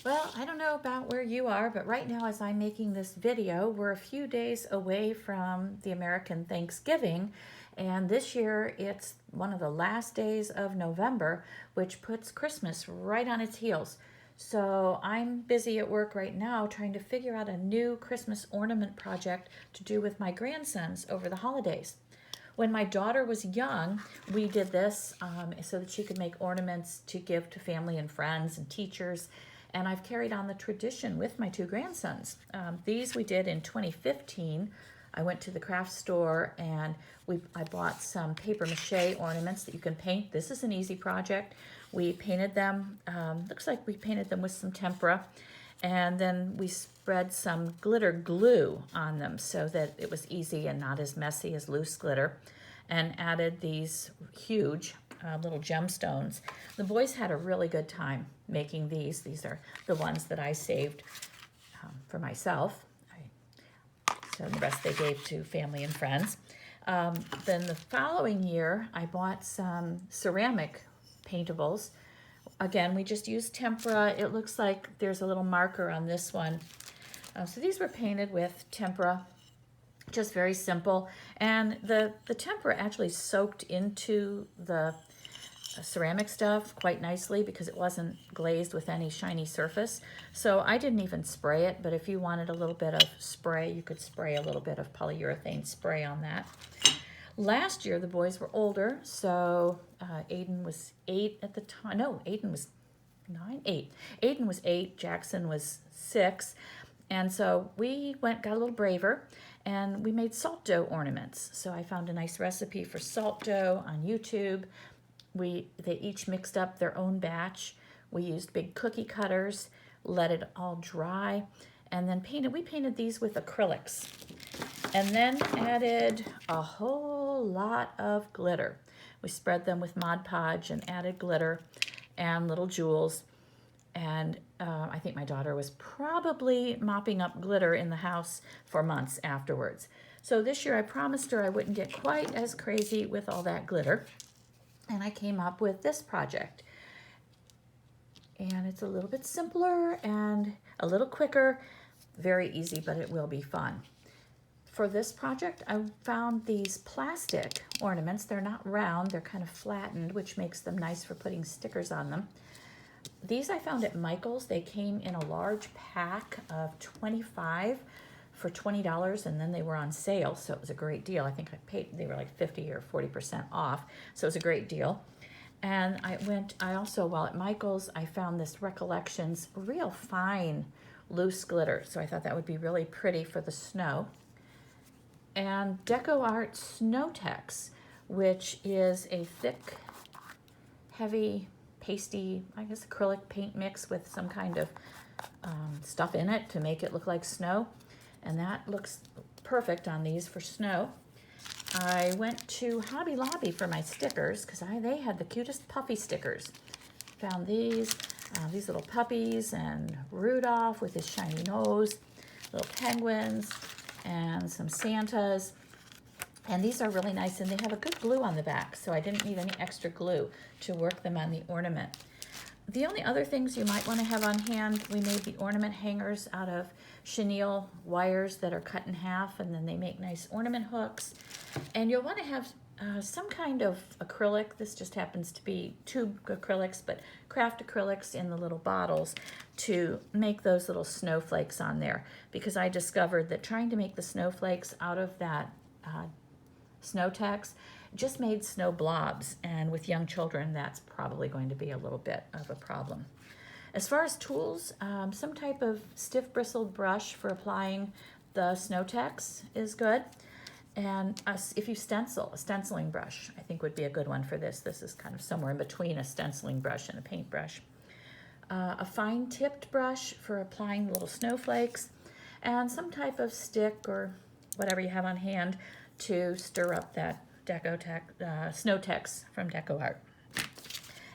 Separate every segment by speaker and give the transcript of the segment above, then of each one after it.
Speaker 1: Well, I don't know about where you are, but right now as I'm making this video, we're a few days away from the American Thanksgiving, and this year it's one of the last days of November, which puts Christmas right on its heels. So I'm busy at work right now trying to figure out a new Christmas ornament project to do with my grandsons over the holidays. When my daughter was young, we did this so that she could make ornaments to give to family and friends and teachers. And I've carried on the tradition with my two grandsons. These we did in 2015. I went to the craft store and I bought some paper mache ornaments that you can paint. This is an easy project. We painted them, looks like we painted them with some tempera. And then we spread some glitter glue on them so that it was easy and not as messy as loose glitter, and added these huge little gemstones. The boys had a really good time making these. These are the ones that I saved for myself. So the rest they gave to family and friends. Then the following year, I bought some ceramic paintables. Again, we just used tempera. It looks like there's a little marker on this one. So these were painted with tempera, just very simple. And the tempera actually soaked into the ceramic stuff quite nicely because it wasn't glazed with any shiny surface. So I didn't even spray it, but if you wanted a little bit of spray, you could spray a little bit of polyurethane spray on that. Last year, the boys were older, so Aiden was 8 at the time. No, Aiden was 9, 8. Aiden was 8, Jackson was 6. And so we got a little braver, and we made salt dough ornaments. So I found a nice recipe for salt dough on YouTube. They each mixed up their own batch. We used big cookie cutters, let it all dry, and then we painted these with acrylics. And then added a whole lot of glitter. We spread them with Mod Podge and added glitter and little jewels. And I think my daughter was probably mopping up glitter in the house for months afterwards. So this year I promised her I wouldn't get quite as crazy with all that glitter. And I came up with this project. And it's a little bit simpler and a little quicker. Very easy, but it will be fun. For this project, I found these plastic ornaments. They're not round, they're kind of flattened, which makes them nice for putting stickers on them. These I found at Michael's. They came in a large pack of 25 for $20, and then they were on sale, so it was a great deal. I think they were like 50 or 40% off, so it was a great deal. And I also, while at Michael's, I found this Recollections real fine loose glitter, so I thought that would be really pretty for the snow. And Deco Art Snow Tex, which is a thick, heavy, pasty, I guess acrylic paint mix with some kind of stuff in it to make it look like snow. And that looks perfect on these for snow. I went to Hobby Lobby for my stickers because they had the cutest puffy stickers. Found these little puppies and Rudolph with his shiny nose, little penguins, and some Santas. And these are really nice, and they have a good glue on the back, so I didn't need any extra glue to work them on the ornament. The only other things you might want to have on hand, we made the ornament hangers out of chenille wires that are cut in half, and then they make nice ornament hooks. And you'll want to have some kind of acrylic. This just happens to be tube acrylics, but craft acrylics in the little bottles to make those little snowflakes on there, because I discovered that trying to make the snowflakes out of that Snow Tex just made snow blobs, and with young children that's probably going to be a little bit of a problem. As far as tools, some type of stiff bristled brush for applying the Snow Tex is good. And if you stencil, a stenciling brush I think would be a good one for this. This is kind of somewhere in between a stenciling brush and a paintbrush. A fine tipped brush for applying little snowflakes, and some type of stick or whatever you have on hand to stir up that Snow Tex from Deco Art.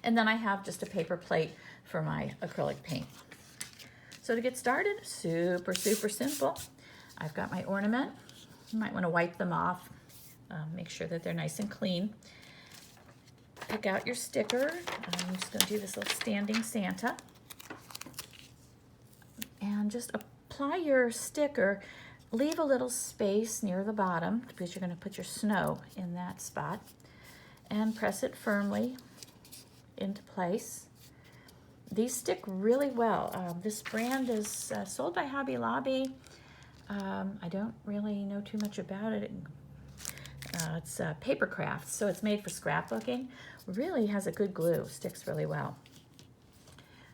Speaker 1: And then I have just a paper plate for my acrylic paint. So to get started, super simple. I've got my ornament. You might want to wipe them off, make sure that they're nice and clean. Pick out your sticker. I'm just going to do this little standing Santa. And just apply your sticker, leave a little space near the bottom because you're going to put your snow in that spot, and press it firmly into place. These stick really well. This brand is sold by Hobby Lobby. I don't really know too much about it. It's paper crafts, so it's made for scrapbooking. Really has a good glue, sticks really well.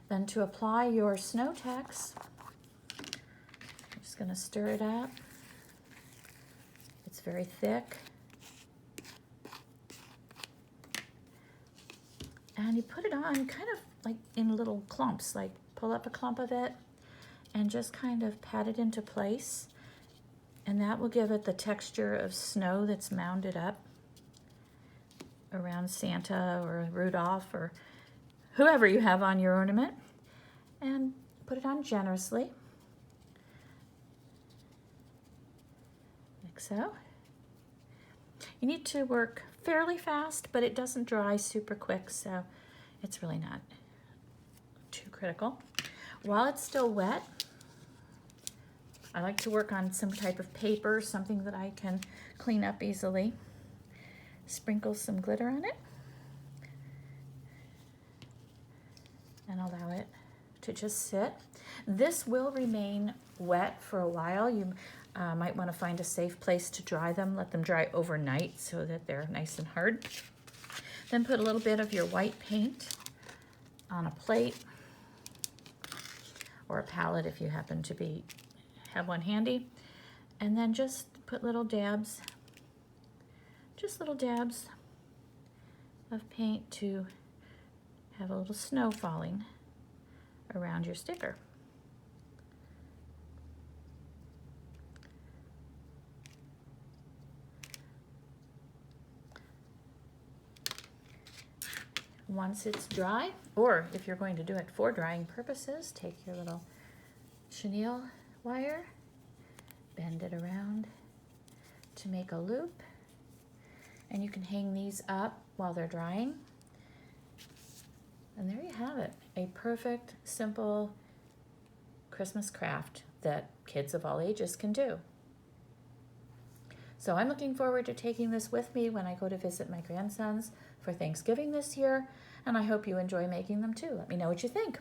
Speaker 1: Then to apply your snow text, I'm just going to stir it up. It's very thick. And you put it on kind of like in little clumps, like pull up a clump of it and just kind of pat it into place. And that will give it the texture of snow that's mounded up around Santa or Rudolph or whoever you have on your ornament. And put it on generously, like so. You need to work fairly fast, but it doesn't dry super quick, so it's really not too critical. While it's still wet, I like to work on some type of paper, something that I can clean up easily. Sprinkle some glitter on it and allow it to just sit. This will remain wet for a while. You might want to find a safe place to dry them. Let them dry overnight so that they're nice and hard. Then put a little bit of your white paint on a plate or a palette if you happen to have one handy, and then just put little dabs, just little dabs of paint to have a little snow falling around your sticker. Once it's dry, or if you're going to do it for drying purposes, take your little chenille wire, bend it around to make a loop, and you can hang these up while they're drying. And there you have it, a perfect, simple Christmas craft that kids of all ages can do. So I'm looking forward to taking this with me when I go to visit my grandsons for Thanksgiving this year, and I hope you enjoy making them too. Let me know what you think.